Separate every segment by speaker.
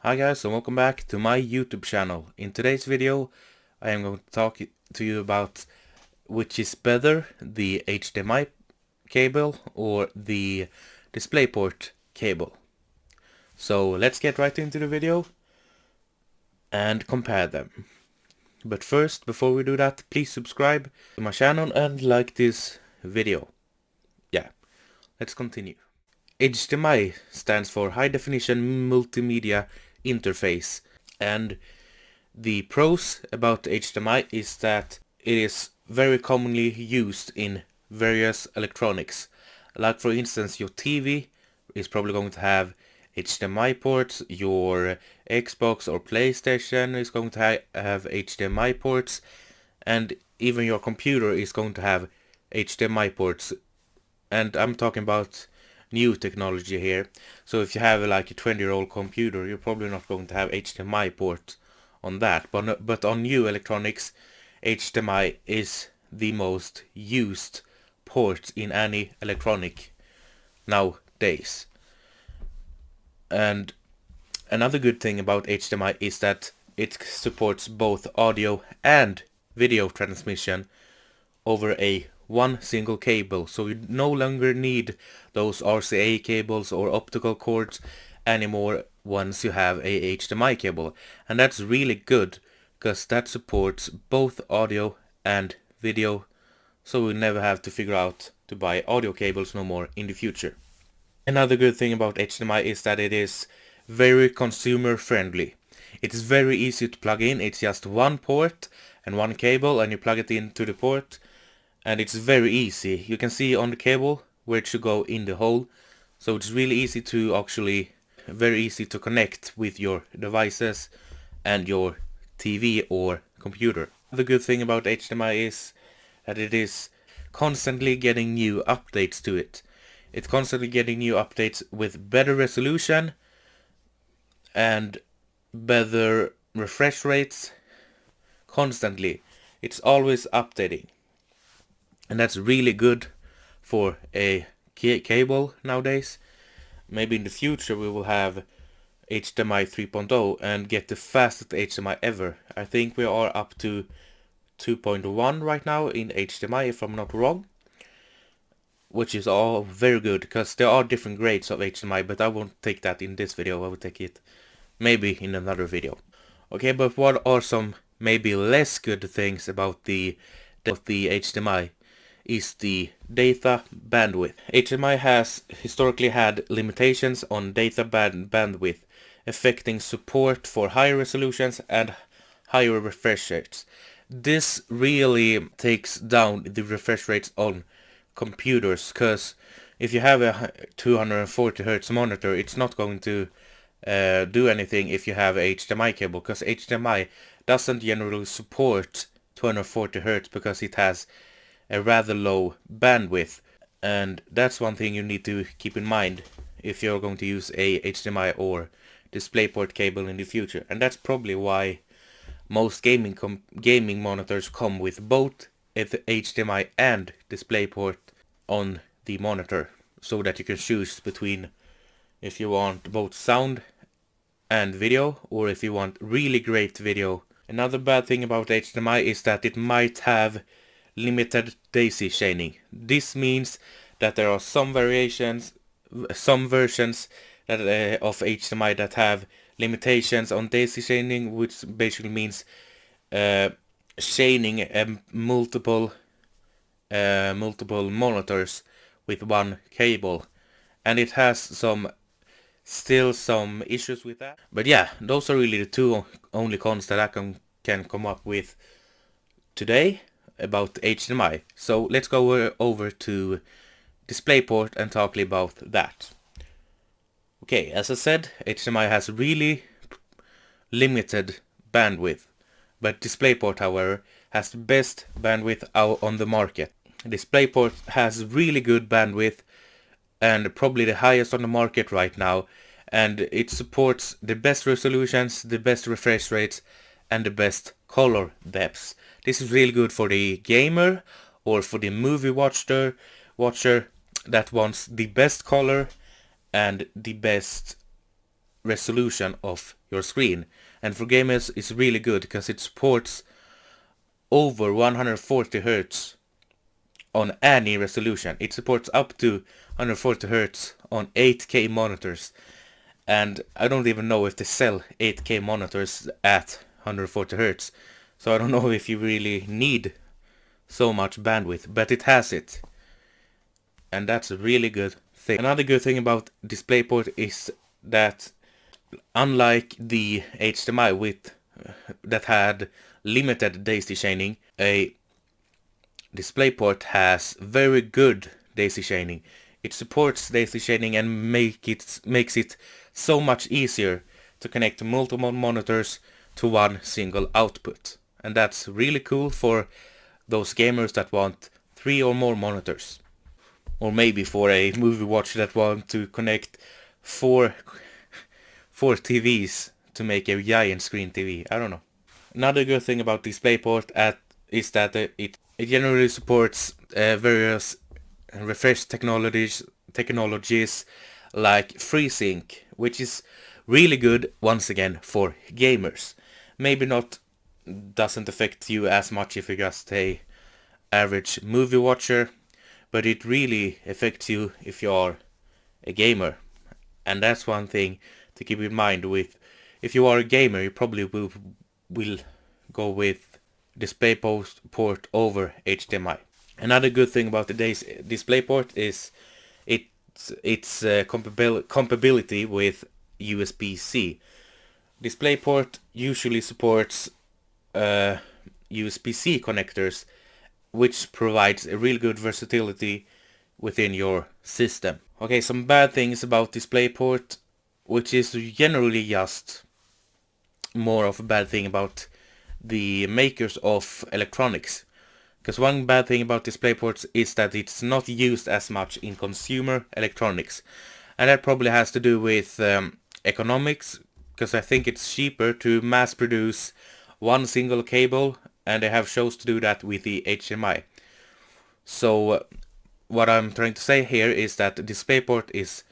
Speaker 1: Hi guys, and welcome back to my YouTube channel. In today's video I am going to talk to you about which is better, the HDMI cable or the DisplayPort cable. So let's get right into the video and compare them. But first, before we do that, please subscribe to my channel and like this video. Yeah, let's continue. HDMI stands for High Definition Multimedia Interface, and the pros about HDMI is that it is very commonly used in various electronics. Like for instance, your TV is probably going to have HDMI ports, your Xbox or PlayStation is going to have HDMI ports, and even your computer is going to have HDMI ports. And I'm talking about new technology here. So if you have like a 20-year-old computer, you're probably not going to have HDMI port on that. But on new electronics, HDMI is the most used port in any electronic nowadays. And another good thing about HDMI is that it supports both audio and video transmission over one single cable, so you no longer need those RCA cables or optical cords anymore once you have a HDMI cable. And that's really good because that supports both audio and video, so we never have to figure out to buy audio cables no more in the future. Another good thing about HDMI is that it is very consumer friendly. It's very easy to plug in. It's just one port and one cable, and you plug it into the port, and it's very easy. You can see on the cable where it should go in the hole, so it's really easy to very easy to connect with your devices and your TV or computer. The good thing about HDMI is that it is constantly getting new updates to it. It's constantly getting new updates with better resolution and better refresh rates constantly. It's always updating. And that's really good for a cable nowadays. Maybe in the future we will have HDMI 3.0 and get the fastest HDMI ever. I think we are up to 2.1 right now in HDMI, if I'm not wrong. Which is all very good, because there are different grades of HDMI, but I won't take that in this video. I will take it maybe in another video. Okay, but what are some maybe less good things about the HDMI? Is the data bandwidth. HDMI has historically had limitations on data bandwidth, affecting support for higher resolutions and higher refresh rates. This really takes down the refresh rates on computers, because if you have a 240 Hz monitor, it's not going to do anything if you have a HDMI cable, because HDMI doesn't generally support 240 Hz because it has a rather low bandwidth, and that's one thing you need to keep in mind if you're going to use a HDMI or DisplayPort cable in the future. And that's probably why most gaming monitors come with both HDMI and DisplayPort on the monitor, so that you can choose between if you want both sound and video, or if you want really great video. Another bad thing about HDMI is that it might have limited daisy chaining. This means that there are some versions that of HDMI that have limitations on daisy chaining, which basically means chaining multiple monitors with one cable, and it has still some issues with that. But yeah, those are really the two only cons that I can come up with today about HDMI. So let's go over to DisplayPort and talk about that. Okay, as I said, HDMI has really limited bandwidth, but DisplayPort, however, has the best bandwidth out on the market. DisplayPort has really good bandwidth and probably the highest on the market right now, and it supports the best resolutions, the best refresh rates, and the best color depths. This is really good for the gamer or for the movie watcher that wants the best color and the best resolution of your screen. And for gamers it's really good because it supports over 140 Hz on any resolution. It supports up to 140 Hz on 8K monitors. And I don't even know if they sell 8K monitors at 140 Hz. So I don't know if you really need so much bandwidth, but it has it. And that's a really good thing. Another good thing about DisplayPort is that unlike the HDMI with that had limited daisy chaining, a DisplayPort has very good daisy chaining. It supports daisy chaining and makes it so much easier to connect multiple monitors to one single output. And that's really cool for those gamers that want 3 or more monitors. Or maybe for a movie watcher that want to connect four TVs to make a giant screen TV. I don't know. Another good thing about DisplayPort is that it generally supports various refresh technologies like FreeSync, which is really good once again for gamers. Maybe not doesn't affect you as much if you're just a average movie watcher, but it really affects you if you are a gamer. And that's one thing to keep in mind with if you are a gamer, you probably will go with DisplayPort over HDMI. Another good thing about the DisplayPort is its compatibility with USB-C. DisplayPort usually supports USB-C connectors, which provides a really good versatility within your system. Okay, some bad things about DisplayPort, which is generally just more of a bad thing about the makers of electronics. Because one bad thing about DisplayPorts is that it's not used as much in consumer electronics. And that probably has to do with economics, because I think it's cheaper to mass produce one single cable, and they have shows to do that with the HDMI. So what I'm trying to say here is that DisplayPort is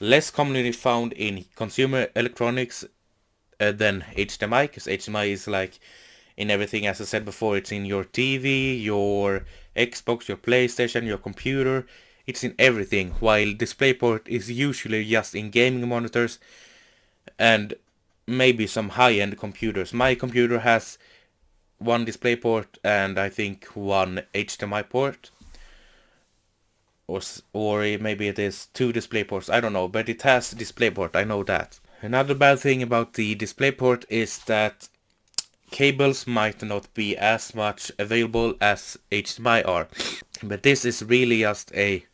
Speaker 1: less commonly found in consumer electronics than HDMI, because HDMI is like in everything, as I said before. It's in your TV, your Xbox, your PlayStation, your computer. It's in everything, while DisplayPort is usually just in gaming monitors and maybe some high-end computers. My computer has one DisplayPort and I think one HDMI port. Or maybe it is 2 DisplayPorts, I don't know, but it has DisplayPort, I know that. Another bad thing about the DisplayPort is that cables might not be as much available as HDMI are. But this is really just a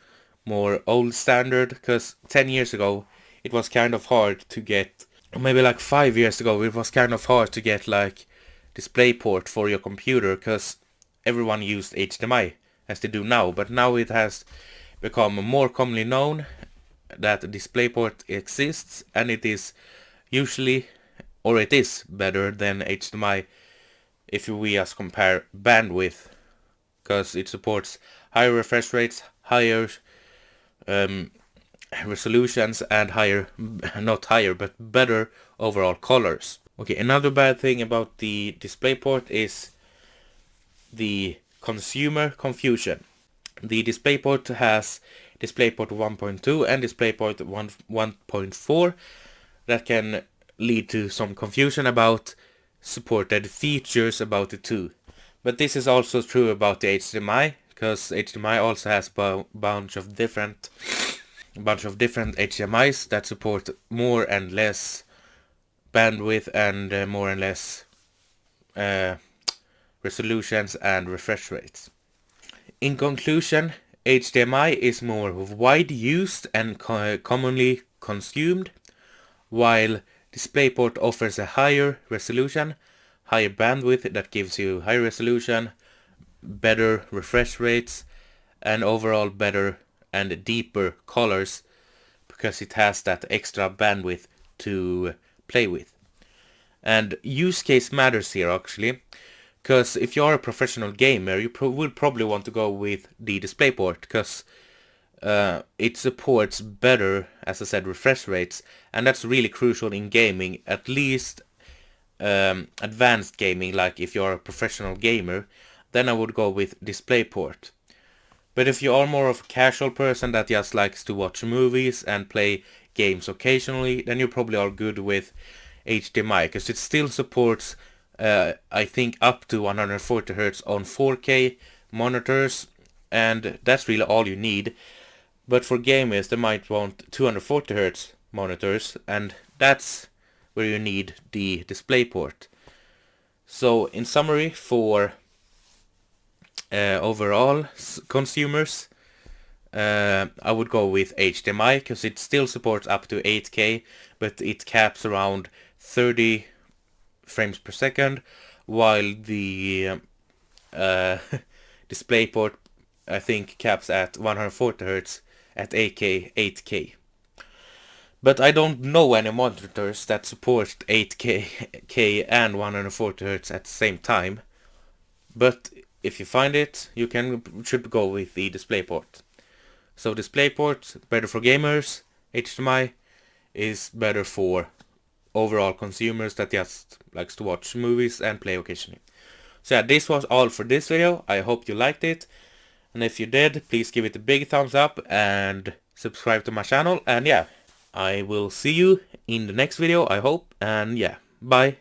Speaker 1: more old standard, because 10 years ago it was kind of hard to get, or maybe like 5 years ago it was kind of hard to get like DisplayPort for your computer, because everyone used HDMI as they do now. But now it has become more commonly known that DisplayPort exists, and it is usually, or it is better than HDMI if we just compare bandwidth, because it supports higher refresh rates, higher resolutions, and better overall colors. Okay, another bad thing about the DisplayPort is the consumer confusion. The DisplayPort has DisplayPort 1.2 and DisplayPort 1.4 that can lead to some confusion about supported features about the two. But this is also true about the HDMI, because HDMI also has a bunch of different HDMIs that support more and less bandwidth and more and less resolutions and refresh rates. In conclusion, HDMI is more wide used and commonly consumed, while DisplayPort offers a higher resolution, higher bandwidth that gives you higher resolution, better refresh rates, and overall better and deeper colors, because it has that extra bandwidth to play with. And use case matters here actually, because if you are a professional gamer, you will probably want to go with the DisplayPort, because it supports better, as I said, refresh rates, and that's really crucial in gaming, at least advanced gaming, like if you're a professional gamer, then I would go with DisplayPort. But if you are more of a casual person that just likes to watch movies and play games occasionally, then you probably are good with HDMI, because it still supports, I think, up to 140 Hz on 4K monitors, and that's really all you need. But for gamers, they might want 240 Hz monitors, and that's where you need the DisplayPort. So in summary, for overall consumers, I would go with HDMI, because it still supports up to 8K, but it caps around 30 frames per second, while the DisplayPort, I think, caps at 140 Hz at 8K. But I don't know any monitors that support 8K and 140 Hz at the same time. But if you find it, you should go with the DisplayPort. So DisplayPort, better for gamers. HDMI is better for overall consumers that just likes to watch movies and play occasionally. So yeah, this was all for this video. I hope you liked it. And if you did, please give it a big thumbs up and subscribe to my channel. And yeah, I will see you in the next video, I hope. And yeah, bye.